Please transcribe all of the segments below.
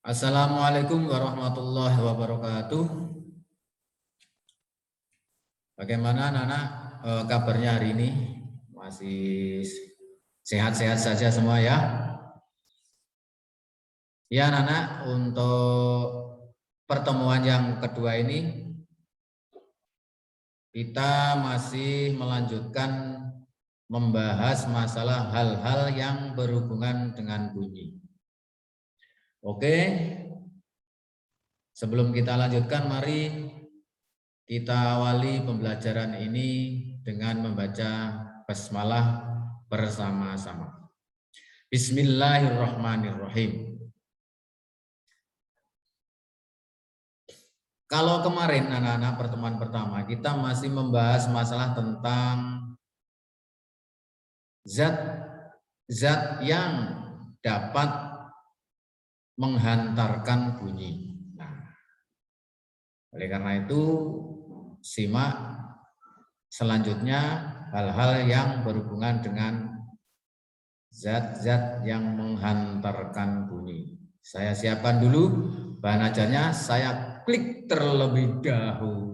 Assalamualaikum warahmatullahi wabarakatuh. Bagaimana anak-anak kabarnya hari ini? Masih sehat-sehat saja semua ya? Ya anak-anak, untuk pertemuan yang kedua ini kita masih melanjutkan membahas masalah hal-hal yang berhubungan dengan bunyi. Oke, sebelum kita lanjutkan, mari kita awali pembelajaran ini dengan membaca basmalah bersama-sama. Bismillahirrahmanirrahim. Kalau kemarin anak-anak pertemuan pertama kita masih membahas masalah tentang zat yang dapat menghantarkan bunyi. Nah, oleh karena itu simak selanjutnya hal-hal yang berhubungan dengan zat-zat yang menghantarkan bunyi. Saya siapkan dulu bahan ajarnya, saya klik terlebih dahulu.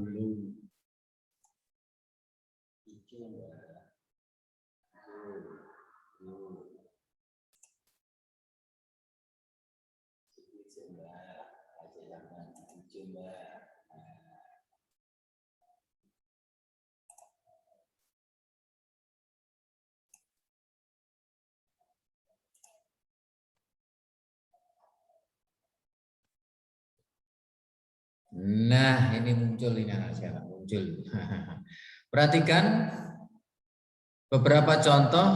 Nah, ini muncul ini anak sekarang muncul. Perhatikan beberapa contoh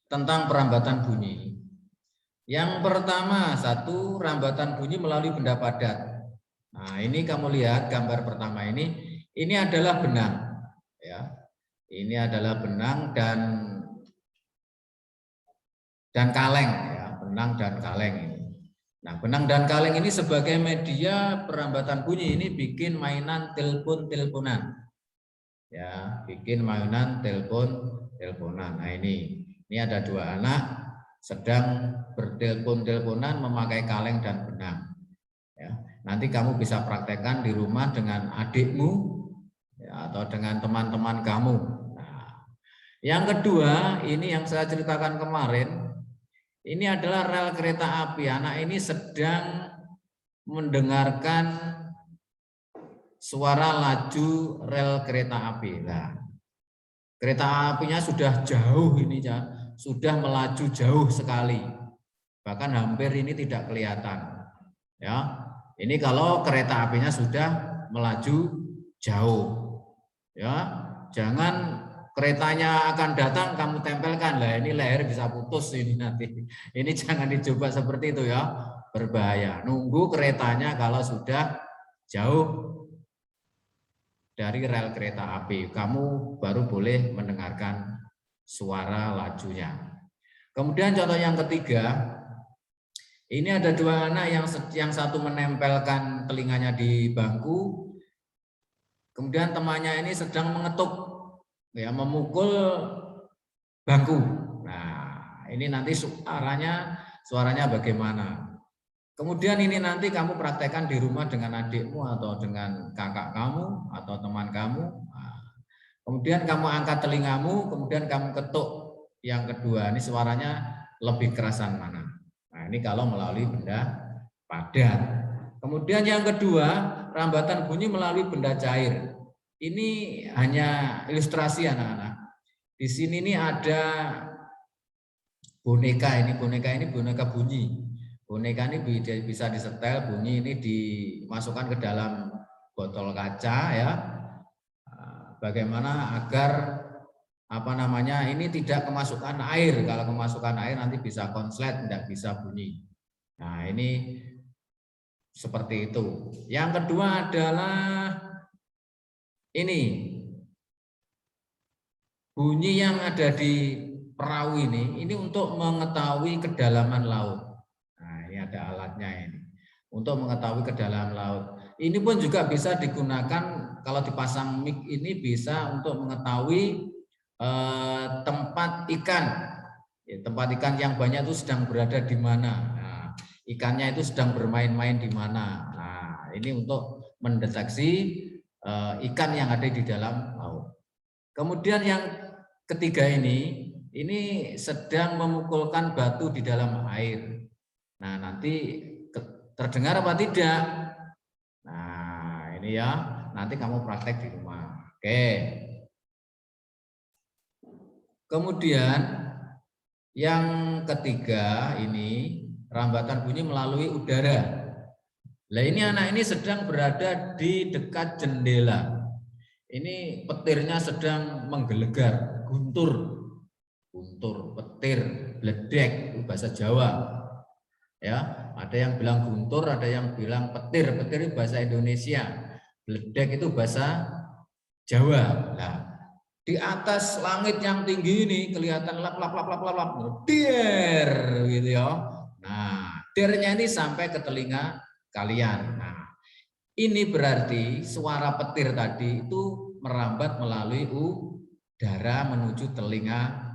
tentang perambatan bunyi. Yang pertama, satu, rambatan bunyi melalui benda padat. Nah, ini kamu lihat gambar pertama ini adalah benang, ya. Ini adalah benang dan kaleng, ya, benang dan kaleng ini. Nah, benang dan kaleng ini sebagai media perambatan bunyi ini bikin mainan telepon-teleponan. Ya, bikin mainan telepon-teleponan. Nah, ini ada dua anak sedang bertelepon-teleponan memakai kaleng dan benang. Ya, nanti kamu bisa praktekkan di rumah dengan adikmu ya, atau dengan teman-teman kamu. Nah, yang kedua, ini yang saya ceritakan kemarin, ini adalah rel kereta api. Anak ini sedang mendengarkan suara laju rel kereta api. Nah, kereta apinya sudah jauh ini ya, sudah melaju jauh sekali. Bahkan hampir ini tidak kelihatan. Ya. Ini kalau kereta apinya sudah melaju jauh. Ya, jangan keretanya akan datang kamu tempelkan lah, ini leher bisa putus ini nanti. Ini jangan dicoba seperti itu ya, berbahaya. Nunggu keretanya kalau sudah jauh dari rel kereta api, kamu baru boleh mendengarkan suara lajunya. Kemudian contoh yang ketiga, ini ada dua anak yang satu menempelkan telinganya di bangku, kemudian temannya ini sedang mengetuk, ya, memukul bangku. Nah, ini nanti suaranya bagaimana? Kemudian ini nanti kamu praktekkan di rumah dengan adikmu atau dengan kakak kamu atau teman kamu. Nah, kemudian kamu angkat telingamu, kemudian kamu ketuk yang kedua. Ini suaranya lebih kerasan mana? Nah, ini kalau melalui benda padat. Kemudian yang kedua, rambatan bunyi melalui benda cair. Ini hanya ilustrasi anak-anak. Di sini ini ada boneka ini boneka bunyi. Boneka ini bisa disetel, bunyi ini dimasukkan ke dalam botol kaca ya. Bagaimana agar ini tidak kemasukan air. Kalau kemasukan air nanti bisa konslet, tidak bisa bunyi. Nah, ini seperti itu. Yang kedua adalah ini bunyi yang ada di perahu ini untuk mengetahui kedalaman laut. Nah, ini ada alatnya ini untuk mengetahui kedalaman laut. Ini pun juga bisa digunakan kalau dipasang mic ini bisa untuk mengetahui tempat ikan yang banyak itu sedang berada di mana. Nah, ikannya itu sedang bermain-main di mana. Nah, ini untuk mendeteksi ikan yang ada di dalam laut. Kemudian yang ketiga ini sedang memukulkan batu di dalam air. Nah, nanti terdengar apa tidak? Nah, ini ya, nanti kamu praktek di rumah. Oke. Kemudian yang ketiga ini rambatan bunyi melalui udara. Nah, ini anak ini sedang berada di dekat jendela. Ini petirnya sedang menggelegar, guntur, petir, bledek, itu bahasa Jawa. Ya, ada yang bilang guntur, ada yang bilang petir. Petir itu bahasa Indonesia. Bledek itu bahasa Jawa. Nah, di atas langit yang tinggi ini kelihatan lap der gitu ya. Nah, dernya ini sampai ke telinga kalian. Nah, ini berarti suara petir tadi itu merambat melalui udara menuju telinga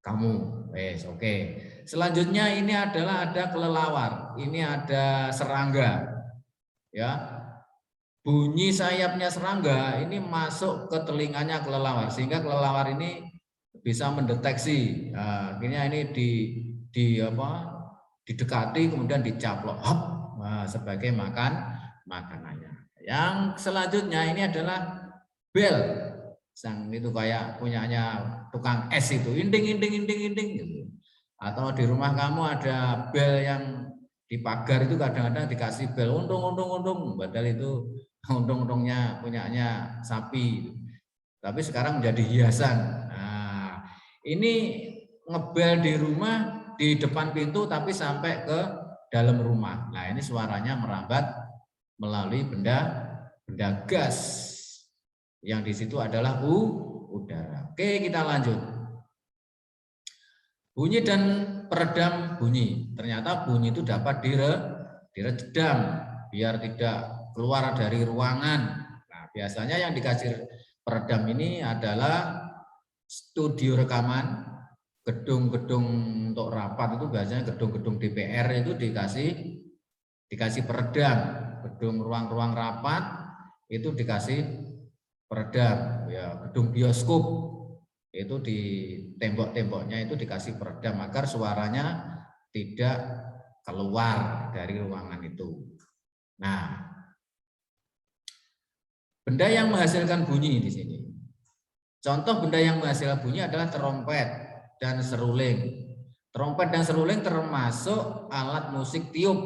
kamu. Oke. Selanjutnya ini adalah ada kelelawar. Ini ada serangga. Ya. Bunyi sayapnya serangga ini masuk ke telinganya kelelawar sehingga kelelawar ini bisa mendeteksi. Nah, akhirnya ini didekati kemudian dicaplok sebagai makanannya. Yang selanjutnya ini adalah bel. Sang itu kayak punyanya tukang es itu, inding gitu. Atau di rumah kamu ada bel yang di pagar itu kadang-kadang dikasih bel untung, padahal itu untung-untungnya punyanya sapi. Tapi sekarang menjadi hiasan. Nah, ini ngebel di rumah di depan pintu tapi sampai ke dalam rumah. Nah, ini suaranya merambat melalui benda gas. Yang di situ adalah udara. Oke, kita lanjut. Bunyi dan peredam bunyi. Ternyata bunyi itu dapat diredam biar tidak keluar dari ruangan. Nah, biasanya yang dikasih peredam ini adalah studio rekaman, gedung-gedung untuk rapat itu biasanya gedung-gedung DPR itu dikasih peredam. Gedung ruang-ruang rapat itu dikasih peredam, ya gedung bioskop itu di tembok-temboknya itu dikasih peredam agar suaranya tidak keluar dari ruangan itu. Nah, benda yang menghasilkan bunyi di sini. Contoh benda yang menghasilkan bunyi adalah trompet dan seruling. Trompet dan seruling termasuk alat musik tiup.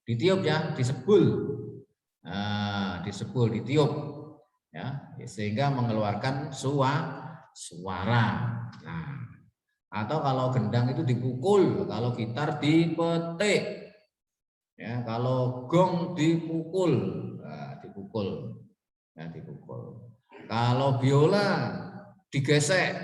Ditiup ya, disebul. Nah, disebul, ditiup. Ya, sehingga mengeluarkan suara. Nah, atau kalau gendang itu dipukul, kalau gitar dipetik, ya, kalau gong dipukul, nah, dipukul. Kalau biola digesek.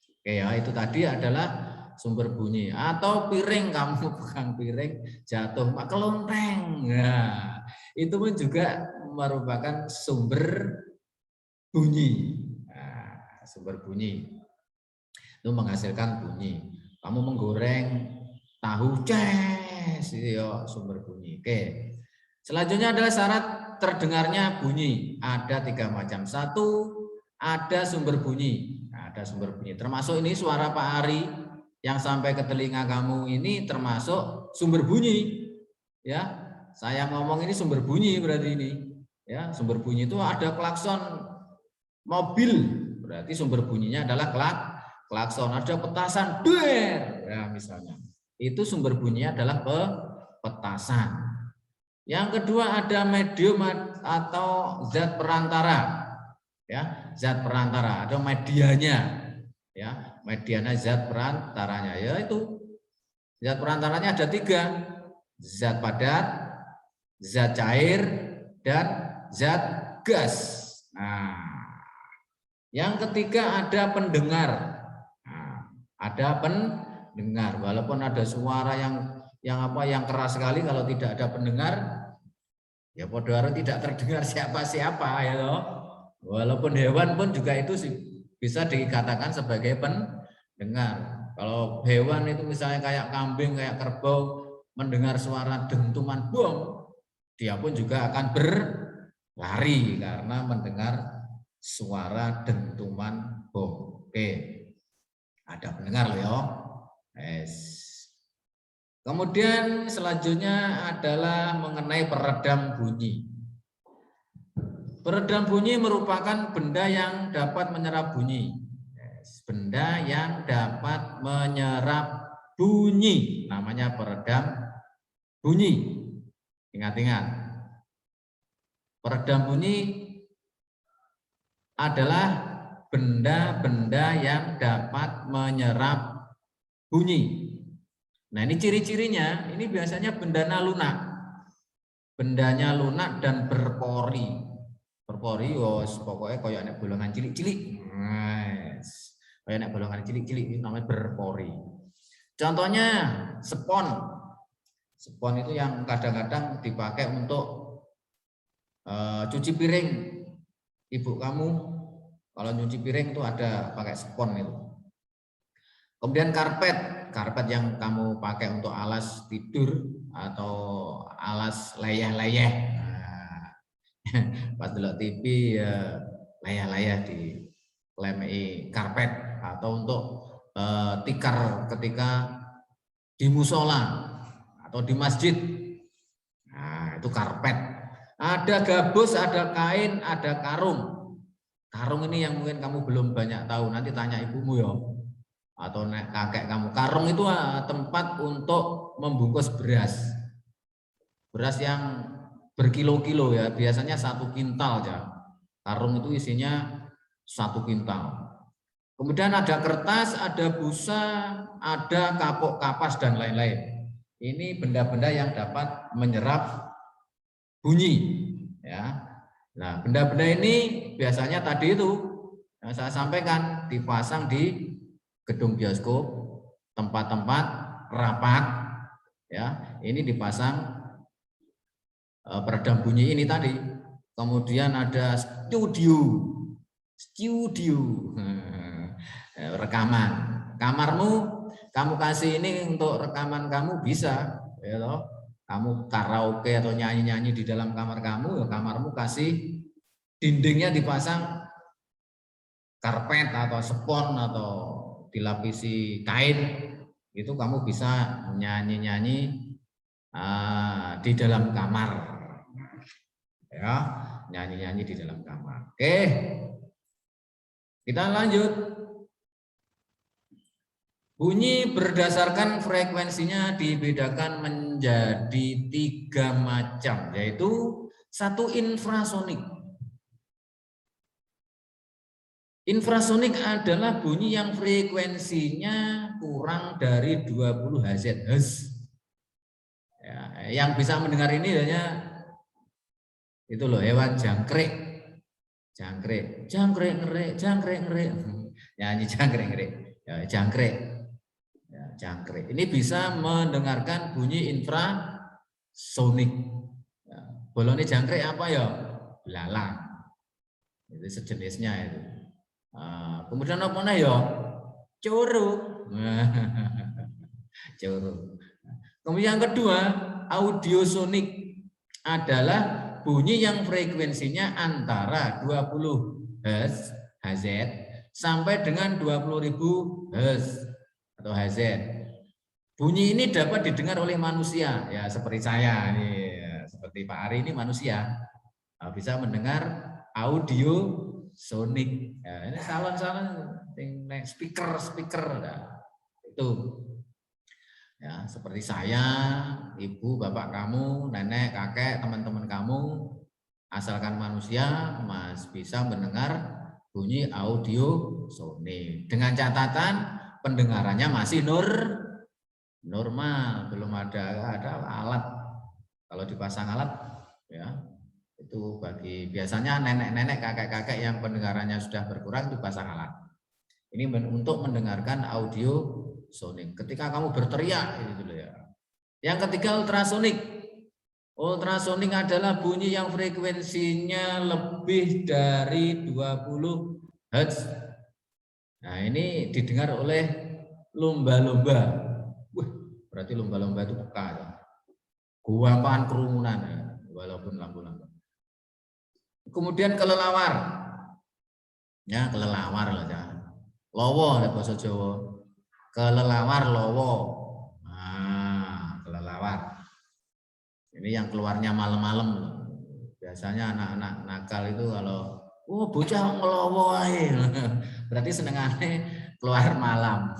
Oke ya, itu tadi adalah sumber bunyi. Atau piring, kamu pegang piring jatuh kelonteng. Nah, itu pun juga merupakan sumber bunyi. Nah, sumber bunyi itu menghasilkan bunyi. Kamu menggoreng tahu ces, itu ya sumber bunyi. Oke. Selanjutnya adalah syarat terdengarnya bunyi. Ada 3 macam. 1, ada sumber bunyi. Nah, ada sumber bunyi. Termasuk ini suara Pak Ari yang sampai ke telinga kamu ini termasuk sumber bunyi. Ya, saya ngomong ini sumber bunyi berarti ini. Ya, sumber bunyi itu ada klakson mobil, berarti sumber bunyinya adalah klakson. Ada petasan, der, ya misalnya. Itu sumber bunyinya adalah petasan. Yang kedua ada medium atau zat perantara. Ya, zat perantara, ada medianya. Ya, medianya zat perantaranya, yaitu zat perantaranya ada 3. Zat padat, zat cair, dan zat gas. Nah, yang ketiga ada pendengar. Nah, ada pendengar. Walaupun ada suara yang keras sekali, kalau tidak ada pendengar, ya podo tidak terdengar siapa-siapa ya loh. Walaupun hewan pun juga itu bisa dikatakan sebagai pendengar. Kalau hewan itu misalnya kayak kambing, kayak kerbau, mendengar suara dentuman bom, dia pun juga akan berlari karena mendengar suara dentuman bom. Oke, ada pendengar loh ya. Yes. Kemudian selanjutnya adalah mengenai peredam bunyi. Peredam bunyi merupakan benda yang dapat menyerap bunyi. Benda yang dapat menyerap bunyi, namanya peredam bunyi. Ingat-ingat, peredam bunyi adalah benda-benda yang dapat menyerap bunyi. Nah, ini ciri-cirinya, ini biasanya bendanya lunak. Bendanya lunak dan berpori. Berpori, pokoknya kayak anak bolongan cilik-cilik. Nice. Kayak anak bolongan cilik-cilik itu namanya berpori. Contohnya spon. Spon itu yang kadang-kadang dipakai untuk cuci piring. Ibu kamu kalau nyuci piring itu ada pakai spon itu. Kemudian karpet. Karpet yang kamu pakai untuk alas tidur atau alas layah-layah. Nah, pas delok TV ya layah-layah di lemei karpet atau untuk tikar ketika di musola atau di masjid. Nah, itu karpet. Ada gabus, ada kain, ada karung. Karung ini yang mungkin kamu belum banyak tahu. Nanti tanya ibumu ya atau kakek kamu. Karung itu tempat untuk membungkus beras. Beras yang berkilo-kilo ya, biasanya 1 kintal ya. Karung itu isinya 1 kintal. Kemudian ada kertas, ada busa, ada kapok kapas dan lain-lain. Ini benda-benda yang dapat menyerap bunyi ya. Nah, benda-benda ini biasanya tadi itu yang saya sampaikan dipasang di gedung bioskop, tempat-tempat rapat ya. Ini dipasang peredam bunyi ini tadi. Kemudian ada studio rekaman. Kamarmu kamu kasih ini untuk rekaman kamu bisa ya toh. Kamu karaoke atau nyanyi-nyanyi di dalam kamar kamu, ya kamarmu kasih dindingnya dipasang karpet atau spon atau dilapisi kain, itu kamu bisa nyanyi-nyanyi di dalam kamar ya, nyanyi-nyanyi di dalam kamar. Oke, kita lanjut. Bunyi berdasarkan frekuensinya dibedakan menjadi 3 macam, yaitu 1 infrasonik. Infrasonik adalah bunyi yang frekuensinya kurang dari 20 Hz. Ya, yang bisa mendengar ini hanya itu loh, hewan jangkrik. Jangkrik, jangkrik ngerik, jangkrik ngerik. Nyanyi jangkrik ngerik. Ya, jangkrik. Ya, jangkrik. Ini bisa mendengarkan bunyi infrasonik. Ya, bolone jangkrik apa ya? Belalang. Itu sejenisnya itu. Kemudian apa nih ya? Curug. Curug. Kemudian yang kedua, audiosonik adalah bunyi yang frekuensinya antara 20 Hz sampai dengan 20.000 Hz atau Hz. Bunyi ini dapat didengar oleh manusia, ya seperti saya nih, ya, seperti Pak Ari ini manusia, bisa mendengar audio sonik. Ya, ini salon-salon speaker, nah, itu. Ya, seperti saya, ibu, bapak kamu, nenek, kakek, teman-teman kamu, asalkan manusia, Mas bisa mendengar bunyi audio sonik. Dengan catatan pendengarannya masih normal, belum ada alat. Kalau dipasang alat, ya itu bagi biasanya nenek-nenek, kakek-kakek yang pendengarannya sudah berkurang dipasang alat. Ini untuk mendengarkan audio sonik. Ketika kamu berteriak itu dulu ya. Yang ketiga ultrasonik. Ultrasonik adalah bunyi yang frekuensinya lebih dari 20 Hz. Nah, ini didengar oleh Lomba-lomba. Wah, berarti lomba-lomba itu peka ya. Guampaan kerumunan ya, walaupun lampu-lampu. Kemudian kelelawar. Ya, kelelawar lah ya. Lowo ya bahasa Jawa. Kelelawar lowo. Nah, kelelawar. Ini yang keluarnya malam-malam. Biasanya anak-anak nakal itu kalau bocah ngelowo ae. Berarti senengannya keluar malam.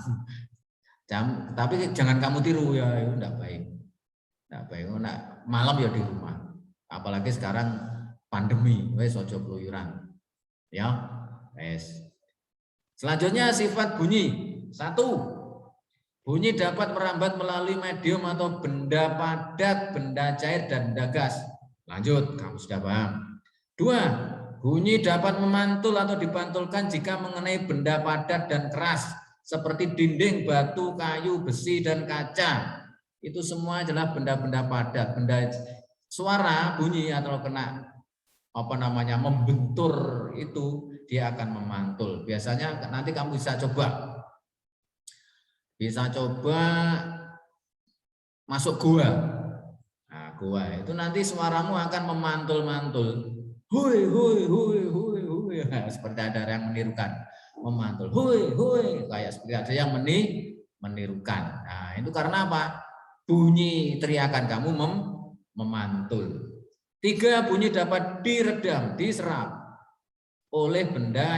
Tapi jangan kamu tiru ya, itu enggak baik. Enggak baik. Malam ya di rumah. Apalagi sekarang pandemi, wes ojo keluyuran. Ya, wes. Selanjutnya sifat bunyi. 1. Bunyi dapat merambat melalui medium atau benda padat, benda cair, dan benda gas. Lanjut, kamu sudah paham. 2. Bunyi dapat memantul atau dipantulkan jika mengenai benda padat dan keras, seperti dinding, batu, kayu, besi, dan kaca. Itu semua adalah benda-benda padat. Benda suara bunyi atau kena membentur itu, dia akan memantul. Biasanya nanti kamu bisa coba masuk gua. Nah, gua itu nanti suaramu akan memantul-mantul. Hui hui hui hui hui. Seperti ada yang menirukan, memantul. Hui hui, kayak seperti ada yang menirukan. Nah, itu karena apa? Bunyi teriakan kamu memantul. 3. Bunyi dapat diredam, diserap oleh benda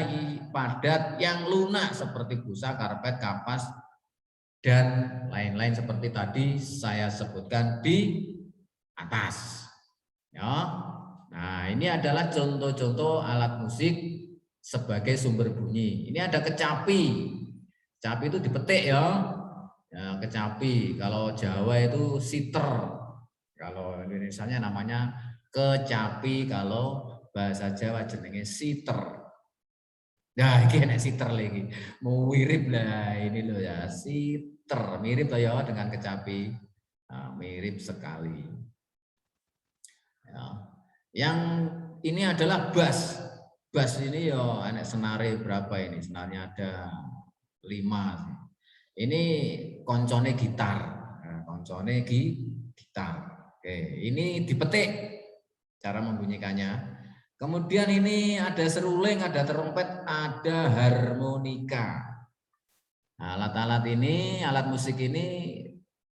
padat yang lunak seperti busa, karpet, kapas, dan lain-lain seperti tadi saya sebutkan di atas. Ya. Nah, ini adalah contoh-contoh alat musik sebagai sumber bunyi. Ini ada kecapi. Kecapi itu dipetik ya. Ya, kecapi. Kalau Jawa itu siter. Kalau Indonesianya namanya kecapi, kalau bahasa Jawa jenenge siter. Nah, ini enak siter lagi. Mau mirip lah ini loh ya, siter. Mirip lah ya dengan kecapi. Nah, mirip sekali. Ya. Yang ini adalah bass. Bass ini ya enak senare berapa ini? Senarnya ada 5. Ini koncone gitar. Nah, koncone gitar. Oke, ini dipetik cara membunyikannya. Kemudian ini ada seruling, ada trompet, ada harmonika. Alat-alat ini, alat musik ini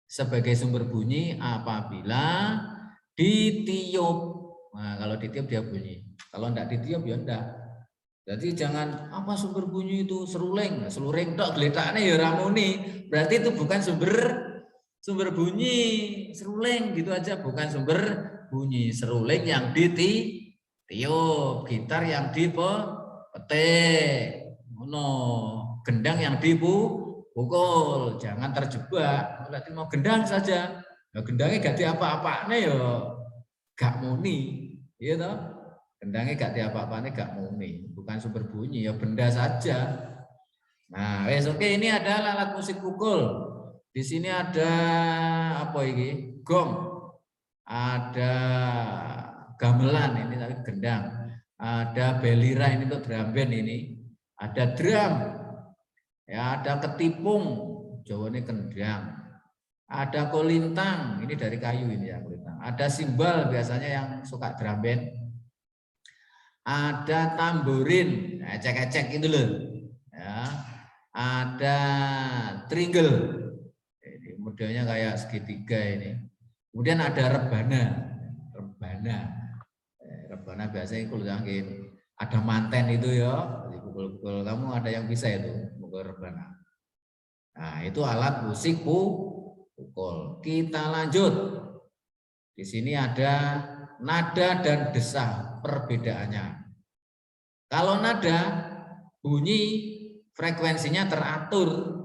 sebagai sumber bunyi apabila ditiup. Nah, kalau ditiup dia bunyi. Kalau enggak ditiup ya enggak. Jadi jangan apa sumber bunyi itu seruling, seluring tok gletakane ya ramuni. Berarti itu bukan sumber bunyi. Seruling gitu aja bukan sumber bunyi. Seruling yang ditiup, gitar yang dipetik, gendang yang dipukul. Jangan terjebak. Berarti mau gendang saja. Ya gendangnya gak diapa-apane ya gak muni, iya toh? Gendangnya gak diapa-apane gak muni, bukan sumber bunyi ya benda saja. Nah, oke, ini adalah alat musik pukul. Di sini ada apa ini? Gong. Ada gamelan ini tadi gendang. Ada belira ini untuk drum band ini. Ada drum. Ya, ada ketipung. Jawa ini kendang. Ada kolintang, ini dari kayu ini ya kolintang. Ada simbal biasanya yang suka drum band. Ada tamborin, ecek-ecek itu loh. Ya. Ada tringle, ini modelnya kayak segitiga ini. Kemudian ada rebana, rebana biasanya kalau yakin ada manten itu ya, dipukul-pukul. Kamu ada yang bisa itu pukul rebana. Nah itu alat musik pukul. Kita lanjut. Di sini ada nada dan desah, perbedaannya. Kalau nada bunyi frekuensinya teratur.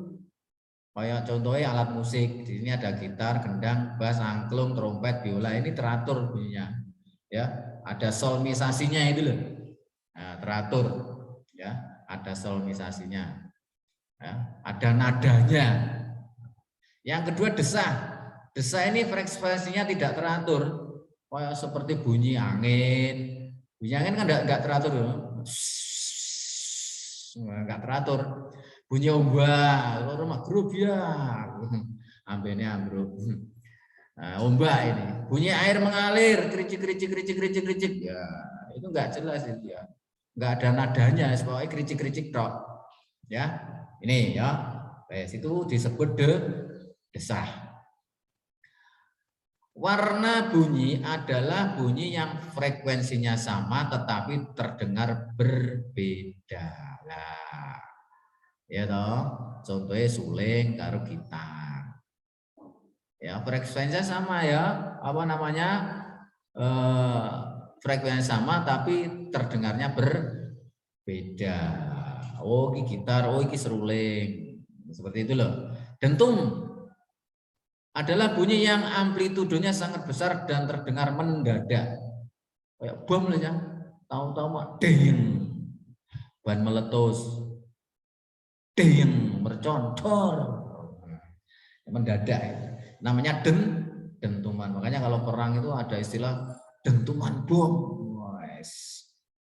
Kayak contohnya alat musik. Di sini ada gitar, gendang, bass, angklung, trompet, biola. Ini teratur bunyinya. Ya, ada solmisasinya itu loh. Nah, teratur. Ya, ada solmisasinya. Ya, ada nadanya. Yang kedua desah. Desah ini frekuensinya tidak teratur. Kayak seperti bunyi angin. Bunyi angin kan enggak teratur. Enggak teratur. Bunyi ombak, rumah grup ya. Ambene ambruk. Nah, ombak ini. Bunyi air mengalir, kericik. Ya, itu enggak jelas itu ya. Enggak ada nadanya, pokoknya kericik tok. Ya. Ini ya. Itu disebut desah. Warna bunyi adalah bunyi yang frekuensinya sama tetapi terdengar berbeda. Lah, ya toh, contohnya suling karo gitar. Ya, frekuensinya sama ya. Apa namanya? Frekuensi sama tapi terdengarnya berbeda. Oh, ini gitar, oh ini seruling. Seperti itu loh. Dentum adalah bunyi yang amplitudenya sangat besar dan terdengar mendadak. Kayak bom aja. Tahu-tahu mak ding. Ban meletus. Ding, merconcor. Mendadak itu. Namanya dentuman. Makanya kalau perang itu ada istilah dentuman bom.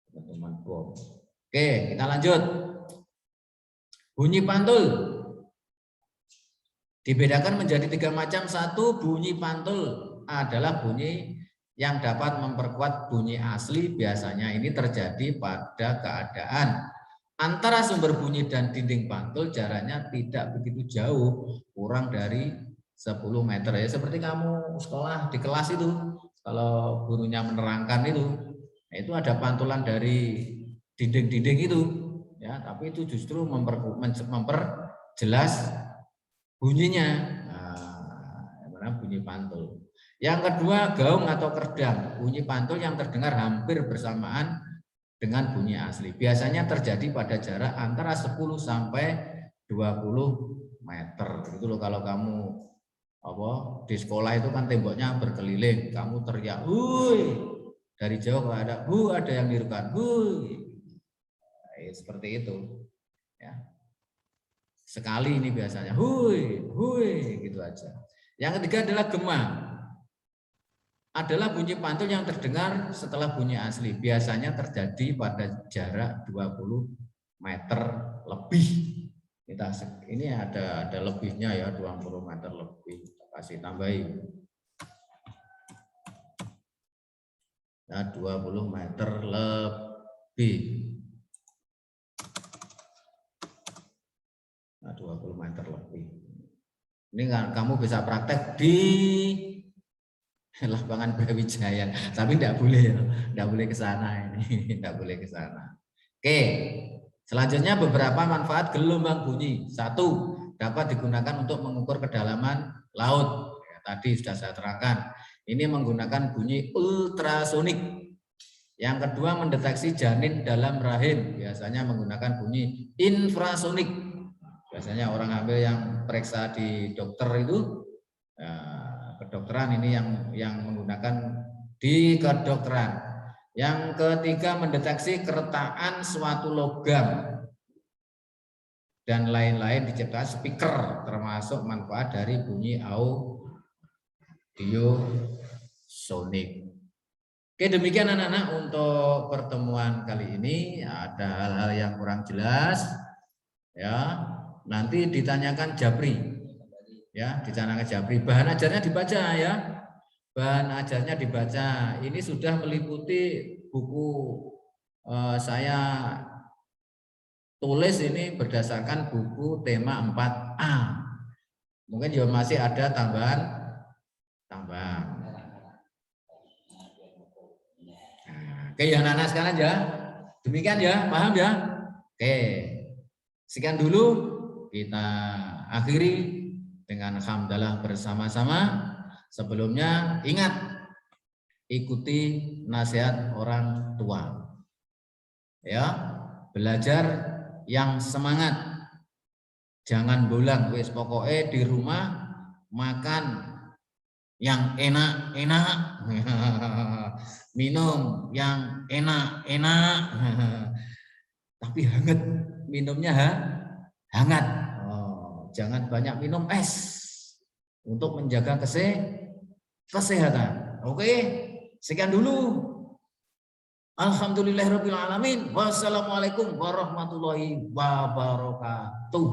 Dentuman bom. Oke, kita lanjut. Bunyi pantul dibedakan menjadi 3 macam. Satu, bunyi pantul adalah bunyi yang dapat memperkuat bunyi asli. Biasanya ini terjadi pada keadaan antara sumber bunyi dan dinding pantul jaraknya tidak begitu jauh, kurang dari 10 meter ya. Seperti kamu sekolah di kelas itu, kalau gurunya menerangkan itu ada pantulan dari dinding-dinding itu ya, tapi itu justru memperjelas bunyinya. Nah, bunyi pantul. Yang kedua, gaung atau kerdang, bunyi pantul yang terdengar hampir bersamaan dengan bunyi asli. Biasanya terjadi pada jarak antara 10 sampai 20 meter. Itu loh, kalau kamu di sekolah itu kan temboknya berkeliling, kamu teriak, "Hui!" Dari jauh kalau ada yang nirukan, "Hui!" Seperti itu. Ya. Sekali ini biasanya, "Hui, hui," gitu aja. Yang ketiga adalah gema. Adalah bunyi pantul yang terdengar setelah bunyi asli. Biasanya terjadi pada jarak 20 meter lebih. Ini ada lebihnya ya, 20 meter lebih. Kita kasih tambahin. Nah, 20 meter lebih. Nah, 20 meter lebih. Ini kan kamu bisa praktek di lapangan Brawijaya, tapi tidak boleh ke sana ini, tidak boleh ke sana. Oke, selanjutnya beberapa manfaat gelombang bunyi. Satu, dapat digunakan untuk mengukur kedalaman laut. Ya, tadi sudah saya terangkan. Ini menggunakan bunyi ultrasonik. Yang kedua, mendeteksi janin dalam rahim. Biasanya menggunakan bunyi infrasonik. Biasanya orang hamil yang periksa di dokter itu, kedokteran ini yang menggunakan di kedokteran. Yang ketiga, mendeteksi keretakan suatu logam dan lain-lain diciptakan speaker, termasuk manfaat dari bunyi audiosonik. Oke, demikian anak-anak untuk pertemuan kali ini. Ada hal-hal yang kurang jelas ya, nanti ditanyakan Japri ya, ditanyakan Japri. Bahan ajarnya dibaca ya, bahan ajarnya dibaca. Ini sudah meliputi buku saya tulis ini berdasarkan buku tema 4A. Mungkin juga masih ada tambahan. Oke ya anak-anak sekalian ya, demikian ya, paham ya. Oke, sekian dulu, kita akhiri dengan hamdalah bersama-sama. Sebelumnya ingat, ikuti nasihat orang tua ya, belajar yang semangat, jangan bolang, wis pokoknya di rumah makan yang enak-enak, minum yang enak-enak, tapi hangat, minumnya hangat. Jangan banyak minum es untuk menjaga kesehatan. Oke, sekian dulu. Alhamdulillahirabbil alamin. Wassalamualaikum warahmatullahi wabarakatuh.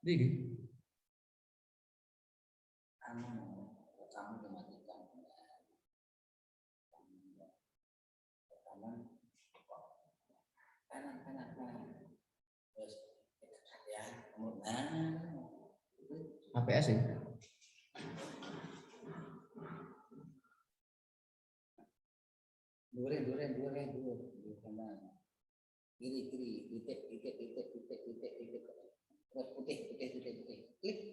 Iki. Kamu dimatikan. Kanan. Terus ya, APS ya. Dure. Kanan. Kiri, titik. Terus putih. Klik.